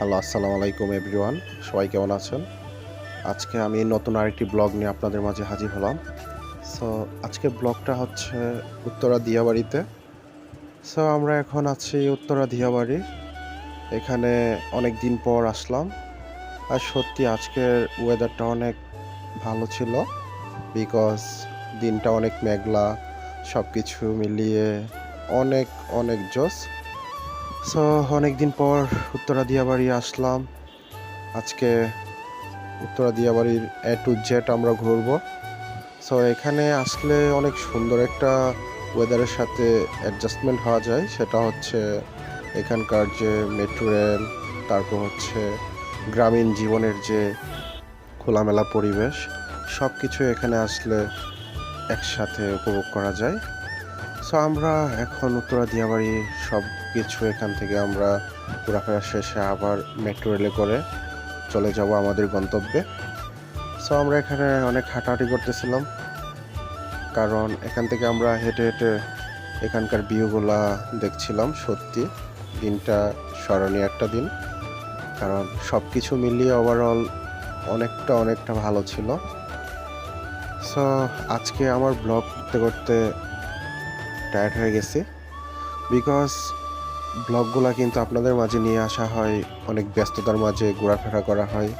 Hello, আসসালামু আলাইকুম everyone. সবাই কেমন আছেন? আজকে আমি নতুন আরেকটি ব্লগ নিয়ে আপনাদের মাঝে হাজির হলাম। সো আজকের ব্লগটা হচ্ছে উত্তরা দিয়াবাড়িতে। সো আমরা এখন আছি উত্তরা দিয়াবাড়ি। এখানে অনেক দিন পর আসলাম। আর সত্যি আজকের ওয়েদারটা অনেক ভালো ছিল। বিকজ দিনটা অনেক মেঘলা, সব কিছু মিলিয়ে অনেক অনেক জোস। সো অনেক দিন পর উত্তরা দিয়াবাড়ি আসলাম। আজকে উত্তরা দিয়াবাড়ির এ টু জেড আমরা ঘুরবো। সো এখানে আসলে অনেক সুন্দর একটা ওয়েদারের সাথে অ্যাডজাস্টমেন্ট হওয়া যায়। সেটা হচ্ছে এখানকার যে মেট্রো রেল, তারপর হচ্ছে গ্রামীণ জীবনের যে খোলামেলা পরিবেশ, সব কিছু এখানে আসলে একসাথে উপভোগ করা যায়। সো আমরা এখন উত্তরা দিয়াবাড়ি সব কিছু এখান থেকে আমরা ঘোরাফেরা শেষে আবার মেট্রো রেলে করে চলে যাব আমাদের গন্তব্যে। সো আমরা এখানে অনেক হাঁটাহাঁটি করতেছিলাম, কারণ এখান থেকে আমরা হেঁটে হেঁটে এখানকার ভিউগুলা দেখছিলাম। সত্যি দিনটা স্মরণীয় একটা দিন, কারণ সব কিছু মিলিয়ে ওভারঅল অনেকটা ভালো ছিল। সো আজকে আমার ব্লগ করতে করতে টায়ার্ড হয়ে গেছি, বিকজ ব্লগগুলা কিন্তু আপনাদের মাঝে নিয়ে আসা হয়, অনেক ব্যস্ততার মাঝে ঘোরাফেরা করা হয়,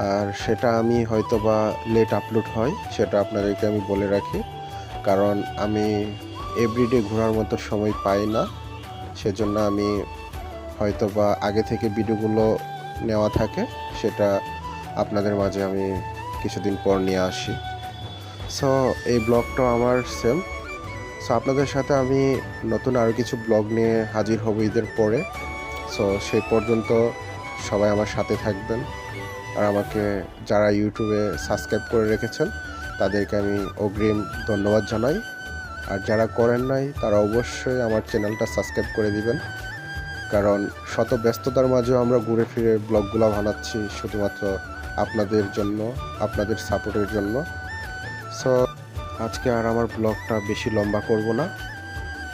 আর সেটা আমি হয়তো বা লেট আপলোড হয়, সেটা আপনাদেরকে আমি বলে রাখি। কারণ আমি এভরিডে ঘোরার মতো সময় পাই না, সেজন্য আমি হয়তো বা আগে থেকে ভিডিওগুলো নেওয়া থাকে, সেটা আপনাদের মাঝে আমি কিছুদিন পর নিয়ে আসি। সো এই ব্লগটাও আমার সেম। সো আপনাদের সাথে আমি নতুন আরও কিছু ব্লগ নিয়ে হাজির হব ঈদের পরে। সো সেই পর্যন্ত সবাই আমার সাথে থাকবেন। আর আমাকে যারা ইউটিউবে সাবস্ক্রাইব করে রেখেছেন তাদেরকে আমি অগ্রিম ধন্যবাদ জানাই। আর যারা করেন নাই তারা অবশ্যই আমার চ্যানেলটা সাবস্ক্রাইব করে দিবেন, কারণ শত ব্যস্ততার মাঝেও আমরা ঘুরে ফিরে ব্লগগুলো বানাচ্ছি শুধুমাত্র আপনাদের জন্য, আপনাদের সাপোর্টের জন্য। সো আজকে আর আমার ব্লগটা বেশি লম্বা করব না,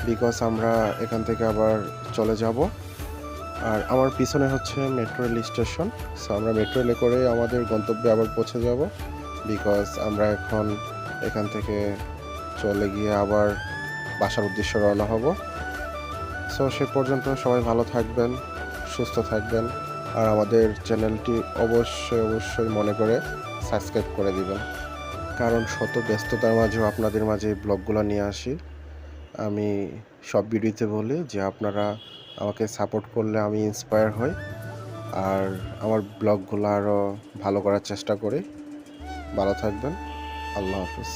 বিকজ আমরা এখান থেকে আবার চলে যাব। আর আমার পিছনে হচ্ছে মেট্রো রেল স্টেশন। সো আমরা মেট্রো রেলে করে আমাদের গন্তব্যে আবার পৌঁছে যাব, বিকজ আমরা এখন এখান থেকে চলে গিয়ে আবার বাসার উদ্দেশ্যে রওনা হব। সো সে পর্যন্ত সবাই ভালো থাকবেন, সুস্থ থাকবেন, আর আমাদের চ্যানেলটি অবশ্যই মনে করে সাবস্ক্রাইব করে দিবেন, কারণ শত ব্যস্ততার মাঝেও আপনাদের মাঝে এই ব্লগগুলো নিয়ে আসি। আমি সব ভিডিওতে বলি যে আপনারা আমাকে সাপোর্ট করলে আমি ইন্সপায়ার হই, আর আমার ব্লগগুলো আরও ভালো করার চেষ্টা করি। ভালো থাকবেন। আল্লাহ হাফিজ।